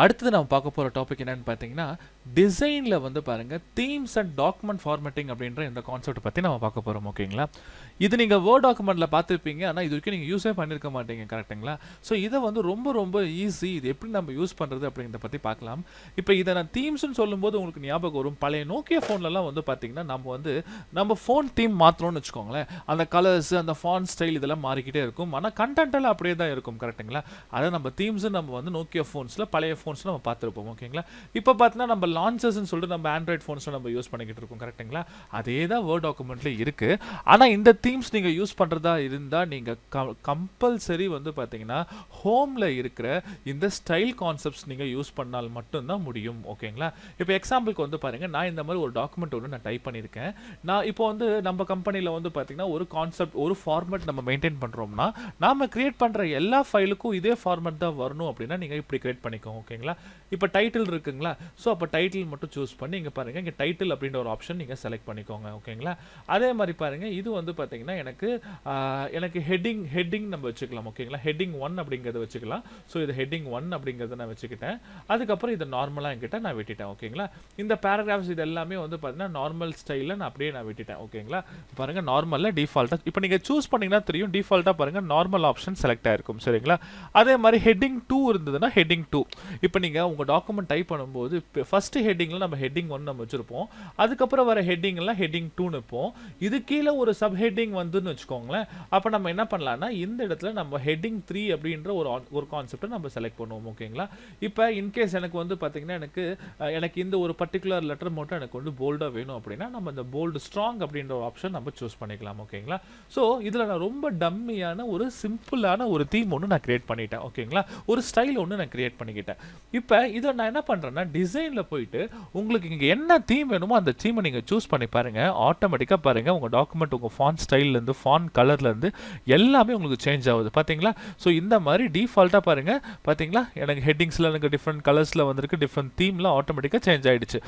அடுத்தது நம்ம பார்க்க போகிற டாபிக் என்னன்னு பார்த்தீங்கன்னா, டிசைனில் வந்து பாருங்கள் தீம்ஸ் அண்ட் டாக்குமெண்ட் ஃபார்மேட்டிங் அப்படின்ற இந்த கான்செப்ட் பற்றி நம்ம பார்க்க போகிறோம். ஓகேங்களா, இது நீங்கள் வேர்ட் டாக்குமெண்ட்டில் பார்த்துருப்பீங்க, ஆனால் இது வரைக்கும் நீங்கள் யூஸே பண்ணியிருக்க மாட்டீங்க. கரெக்டுங்களா? ஸோ இதை வந்து ரொம்ப ரொம்ப ஈஸி, இது எப்படி நம்ம யூஸ் பண்ணுறது அப்படிங்கிறத பற்றி பார்க்கலாம். இப்போ இதை நான் தீம்ஸ்னு சொல்லும்போது உங்களுக்கு ஞாபகம் வரும், பழைய நோக்கியா ஃபோன்லலாம் வந்து பார்த்தீங்கன்னா நம்ம ஃபோன் தீம் மாற்றணும்னு வச்சுக்கோங்களேன், அந்த கலர்ஸ் அந்த ஃபாண்ட் ஸ்டைல் இதெல்லாம் மாறிக்கிட்டே இருக்கும், ஆனால் கண்டென்ட் எல்லாம் அப்படியே தான் இருக்கும். கரெக்டுங்களா? அதை நம்ம தீம்ஸ் நம்ம வந்து நோக்கியா ஃபோன்ஸில் பழைய ஃபோன்ஸில் நம்ம பார்த்துருப்போம். ஓகேங்களா, இப்போ பார்த்தீங்கன்னா நம்ம லான்ச்சர்ஸ்ன்னு சொல்லிட்டு நம்ம ஆண்ட்ராய்ட் ஃபோன்ஸில் நம்ம யூஸ் பண்ணிக்கிட்டு இருக்கோம். கரெக்டுங்களா? அதே தான் வேர்ட் டாக்குமெண்ட்ல இருக்குது. ஆனால் இந்த தீம்ஸ் நீங்கள் யூஸ் பண்ணுறதா இருந்தால் நீங்கள் கம்பல்சரி வந்து பார்த்தீங்கன்னா ஹோமில் இருக்கிற இந்த ஸ்டைல் கான்செப்ட்ஸ் நீங்கள் யூஸ் பண்ணால் மட்டும்தான் முடியும். ஓகேங்களா? இப்போ எக்ஸாம்பிளுக்கு வந்து பாருங்கள், நான் இந்த மாதிரி ஒரு டாக்குமெண்ட் ஒன்று நான் டைப் பண்ணியிருக்கேன். நான் இப்போ வந்து நம்ம கம்பெனியில் வந்து பார்த்தீங்கன்னா ஒரு கான்செப்ட் ஒரு ஃபார்மேட் நம்ம மெயின்டைன் பண்ணுறோம்னா, நாம் கிரியேட் பண்ணுற எல்லா ஃபைலுக்கும் இதே ஃபார்மேட் தான் வரணும் அப்படின்னா நீங்கள் இப்படி கிரியேட் பண்ணிக்கோங்க. ஓகேங்களா? இப்போ டைட்டில் இருக்குங்களா, ஸோ அப்போ டைட்டில் மட்டும் சூஸ் பண்ணி இங்கே பாருங்கள், இங்கே டைட்டில் அப்படின்ற ஒரு ஆப்ஷன் நீங்கள் செலக்ட் பண்ணிக்கோங்க. ஓகேங்களா? அதே மாதிரி பாருங்கள், இது வந்து பார்த்தீங்கன்னா எனக்கு ஹெட்டிங் நம்ம வச்சுக்கலாம். ஓகேங்களா? ஹெட்டிங் 1 அப்படிங்கிறத வச்சுக்கலாம். ஸோ இது ஹெட்டிங் 1 அப்படிங்கிறத நான் வச்சுக்கிட்டேன். அதுக்கப்புறம் இதை நார்மலாக என்கிட்ட நான் விட்டுட்டேன். ஓகேங்களா? இந்த பேராகிராஃப்ஸ் இது எல்லாமே வந்து பார்த்தீங்கன்னா நார்மல் ஸ்டைலில் நான் அப்படியே நான் விட்டுட்டேன். ஓகேங்களா? பாருங்கள், நார்மலில் டிஃபால்ட்டாக இப்போ நீங்கள் சூஸ் பண்ணிங்கன்னா தெரியும், டிஃபால்ட்டாக பாருங்கள் நார்மல் ஆப்ஷன் செலக்ட் ஆகிருக்கும். சரிங்களா? அதே மாதிரி ஹெட்டிங் 2 இருந்ததுன்னா ஹெட்டிங் 2, இப்போ நீங்கள் உங்கள் டாக்குமெண்ட் டைப் பண்ணும்போது ஃபர்ஸ்ட் ஹெட்டிங்கில் நம்ம ஹெட்டிங் 1 நம்ம வச்சுருப்போம், அதுக்கப்புறம் வர ஹெட்டிங்லாம் ஹெட்டிங் 2 இருப்போம். இது கீழே ஒரு சப் ஹெட்டிங் வந்துன்னு வச்சுக்கோங்களேன், அப்போ நம்ம என்ன பண்ணலாம்னா இந்த இடத்துல நம்ம ஹெட்டிங் 3 அப்படின்ற ஒரு கான்செப்டை நம்ம செலக்ட் பண்ணுவோம். ஓகேங்களா? இப்போ இன்கேஸ் எனக்கு வந்து பார்த்தீங்கன்னா எனக்கு இந்த ஒரு பர்டிகுலர் லெட்டர் மட்டும் எனக்கு வந்து போல்டாக வேணும் அப்படின்னா நம்ம இந்த போல்டு ஸ்ட்ராங் அப்படின்ற ஒரு ஆப்ஷன் நம்ம சூஸ் பண்ணிக்கலாம். ஓகேங்களா? ஸோ இதில் நான் ரொம்ப டம்மியான ஒரு சிம்பிளான ஒரு தீம் ஒன்று நான் கிரியேட் பண்ணிட்டேன். ஓகேங்களா? ஒரு ஸ்டைல் ஒன்று நான் கிரியேட் பண்ணிக்கிட்டேன். இப்போ இதை நான் என்ன பண்ணுறேன்னா டிசைனில் போயிட்டு உங்களுக்கு இங்கே என்ன தீம் வேணுமோ அந்த தீமை நீங்கள் சூஸ் பண்ணி பாருங்கள். ஆட்டோமேட்டிக்காக பாருங்கள் உங்கள் டாக்குமெண்ட் உங்கள் ஃபாண்ட் ஸ்டைல்லேருந்து ஃபாண்ட் கலர்லேருந்து எல்லாமே உங்களுக்கு சேஞ்ச் ஆகுது. பார்த்தீங்களா? ஸோ இந்த மாதிரி டிஃபால்ட்டாக பாருங்கள், பார்த்தீங்களா எனக்கு ஹெட்டிங்ஸில் எனக்கு டிஃப்ரெண்ட் கலர்ஸில் வந்திருக்கு, டிஃப்ரெண்ட் தீம்லாம் ஆட்டோமேட்டிக்காக சேஞ்ச் ஆகிடுச்சு.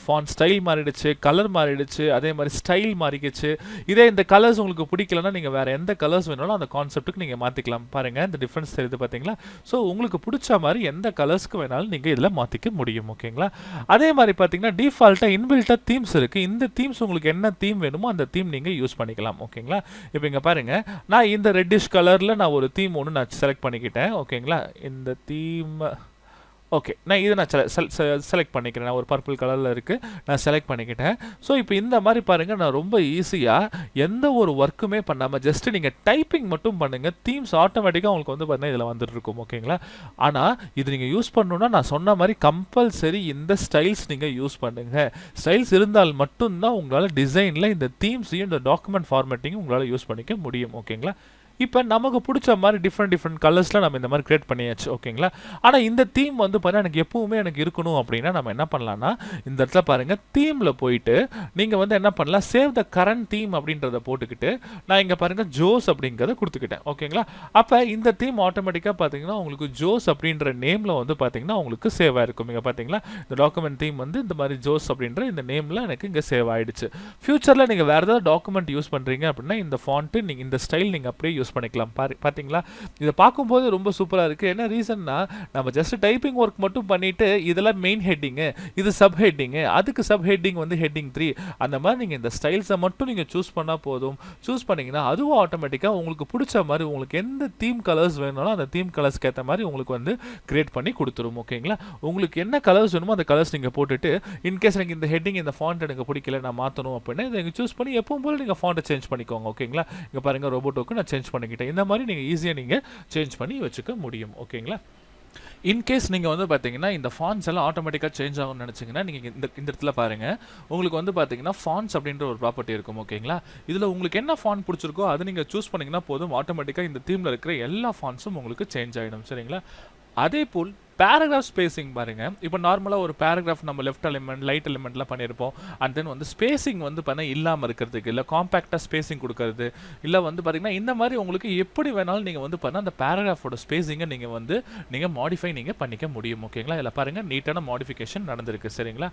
ஃபாண்ட் ஸ்டைல் மாறிடுச்சு, கலர் மாறிடுச்சு, அதே மாதிரி ஸ்டைல் மாறிடுச்சு. இதே இந்த கலர்ஸ் உங்களுக்கு பிடிக்கலன்னா நீங்கள் வேறு எந்த கலர்ஸ் வேணாலும் அந்த கான்செப்ட்டுக்கு நீங்கள் மாற்றிக்கலாம். பாருங்கள் இந்த டிஃப்ரென்ஸ் தெரியுது. பார்த்தீங்களா? ஸோ உங்களுக்கு பிடிச்ச மாதிரி எந்த கலர்ஸ்க்கு வேணாலும் நீங்கள் இதில் மாற்றிக்க முடியும். ஓகேங்களா? அதே மாதிரி பார்த்தீங்கன்னா டிஃபால்ட்டாக இன்பில்ட்டாக தீம்ஸ் இருக்குது. இந்த தீம்ஸ் உங்களுக்கு என்ன தீம் வேணுமோ அந்த தீம் நீங்கள் யூஸ் பண்ணிக்கலாம். ஓகேங்களா? இப்போ இங்கே பாருங்கள், நான் இந்த ரெட்டிஷ் கலரில் நான் ஒரு தீம் ஒன்று நான் செலக்ட் பண்ணிக்கிட்டேன். ஓகேங்களா? இந்த தீம் ஓகே, நான் இதை நான் செலக்ட் பண்ணிக்கிறேன். நான் ஒரு பர்பிள் கலரில் இருக்குது, நான் செலக்ட் பண்ணிக்கிட்டேன். ஸோ இப்போ இந்த மாதிரி பாருங்கள், நான் ரொம்ப ஈஸியாக எந்த ஒரு ஒர்க்குமே பண்ணாமல் ஜஸ்ட்டு நீங்கள் டைப்பிங் மட்டும் பண்ணுங்கள், தீம்ஸ் ஆட்டோமேட்டிக்காக உங்களுக்கு வந்து பார்த்தீங்கன்னா இதில் வந்துட்டு இருக்கும். ஓகேங்களா? ஆனால் இது நீங்கள் யூஸ் பண்ணணுன்னா நான் சொன்ன மாதிரி கம்பல்சரி இந்த ஸ்டைல்ஸ் நீங்கள் யூஸ் பண்ணுங்கள். ஸ்டைல்ஸ் இருந்தால் மட்டும்தான் உங்களால் டிசைனில் இந்த தீம்ஸையும் இந்த டாக்குமெண்ட் ஃபார்மேட்டிங்கும் உங்களால் யூஸ் பண்ணிக்க முடியும். ஓகேங்களா? இப்போ நமக்கு பிடிச்ச மாதிரி டிஃப்ரெண்ட் கலர்ஸில் நம்ம இந்த மாதிரி கிரியேட் பண்ணியாச்சு. ஓகேங்களா? ஆனால் இந்த தீம் வந்து பார்த்தீங்கன்னா எனக்கு எப்பவுமே எனக்கு இருக்கணும் அப்படின்னா நம்ம என்ன பண்ணலாம்னா இந்த இடத்துல பாருங்கள், தீமில் போயிட்டு நீங்கள் வந்து என்ன பண்ணலாம், சேவ் த கரண்ட் தீம் அப்படின்றத போட்டுக்கிட்டு நான் இங்கே பாருங்கள் ஜோஸ் அப்படிங்கிறத கொடுத்துக்கிட்டேன். ஓகேங்களா? அப்போ இந்த தீம் ஆட்டோமேட்டிக்காக பார்த்தீங்கன்னா உங்களுக்கு ஜோஸ் அப்படின்ற நேமில் வந்து பார்த்தீங்கன்னா உங்களுக்கு சேவ் ஆகிருக்கும். இங்கே பார்த்தீங்களா இந்த டாக்குமெண்ட் தீம் வந்து இந்த மாதிரி ஜோஸ் அப்படின்ற இந்த நேமில் எனக்கு இங்கே சேவ் ஆகிடுச்சு. ஃபியூச்சரில் நீங்கள் வேறு ஏதாவது டாக்குமெண்ட் யூஸ் பண்ணுறீங்க அப்படின்னா இந்த ஃபாண்ட்டு நீங்கள் இந்த ஸ்டைல் நீங்கள் அப்படியே யூஸ் பண்ணிக்கலாம். பார்த்தீங்களா? இதை பார்க்கும்போது ரொம்ப சூப்பராக இருக்குது. என்ன ரீசன்னா நம்ம ஜஸ்ட் டைப்பிங் ஒர்க் மட்டும் பண்ணிவிட்டு இதெல்லாம் மெயின் ஹெட்டிங்கு, இது சப் ஹெட்டிங்கு, அதுக்கு சப் ஹெட்டிங் வந்து ஹெட்டிங் 3, அந்த மாதிரி நீங்கள் இந்த ஸ்டைல்ஸை மட்டும் நீங்கள் சூஸ் பண்ணால் போதும். சூஸ் பண்ணிங்கன்னா அதுவும் ஆட்டோமேட்டிக்காக உங்களுக்கு பிடிச்ச மாதிரி உங்களுக்கு எந்த தீம் கலர்ஸ் வேணும்னாலும் அந்த தீம் கலர்ஸ்க்கு ஏற்ற மாதிரி உங்களுக்கு வந்து கிரியேட் பண்ணி கொடுத்துரும். ஓகேங்களா? உங்களுக்கு என்ன கலர்ஸ் வேணுமோ அந்த கலர்ஸ் நீங்கள் போட்டுட்டு இன்கேஸ் எனக்கு இந்த ஹெட்டிங் இந்த ஃபாண்ட் எனக்கு பிடிக்கல நான் மாற்றணும் அப்படின்னா இதை நீங்கள் சூஸ் பண்ணி எப்பவும் போல நீங்கள் ஃபாண்ட்டை சேஞ்ச் பண்ணிக்கோங்க. ஓகேங்களா? இங்கே பாருங்கள் ரோபோட்டோக்கு நான் சேஞ்ச் பண்ணிக்கிட்டேன். இந்த மாதிரி நீங்கள் ஈஸியாக நீங்கள் சேஞ்ச் பண்ணி வச்சுக்க முடியும். ஓகேங்களா? இன்கேஸ் நீங்கள் வந்து பார்த்தீங்கன்னா இந்த ஃபாண்ட்ஸ் எல்லாம் ஆட்டோமேட்டிக்காக சேஞ்ச் ஆகும்னு நினச்சிங்கன்னா நீங்கள் இந்த இடத்துல பாருங்கள், உங்களுக்கு வந்து பார்த்தீங்கன்னா ஃபாண்ட்ஸ் அப்படின்ற ஒரு ப்ராப்பர்ட்டி இருக்கும். ஓகேங்களா? இதில் உங்களுக்கு என்ன ஃபாண்ட் பிடிச்சிருக்கோ அதை நீங்கள் சூஸ் பண்ணிங்கன்னா போதும், ஆட்டோமேட்டிக்காக இந்த தீமில் இருக்கிற எல்லா ஃபாண்ட்ஸும் உங்களுக்கு சேஞ்ச் ஆகிடும். சரிங்களா? அதே போல் பேராகிராஃப் ஸ்பேசிங் பாருங்கள், இப்போ நார்மலாக ஒரு பேராகிராஃப் நம்ம லெஃப்ட் எலிமெண்ட் ரைட் எலிமெண்ட்லாம் பண்ணியிருப்போம். அண்ட் தென் வந்து ஸ்பேசிங் வந்து பார்த்தா இல்லாமல் இருக்கிறதுக்கு, இல்லை காம்பேக்டாக ஸ்பேசிங் கொடுக்கறது, இல்லை வந்து பார்த்தீங்கன்னா இந்த மாதிரி உங்களுக்கு எப்படி வேணாலும் நீங்கள் வந்து பார்த்தா அந்த பேராகிராஃபோட ஸ்பேசிங்கை நீங்கள் மாடிஃபை நீங்கள் பண்ணிக்க முடியும். ஓகேங்களா? இதில் பாருங்கள் நீட்டான மாடிஃபிகேஷன் நடந்திருக்கு. சரிங்களா?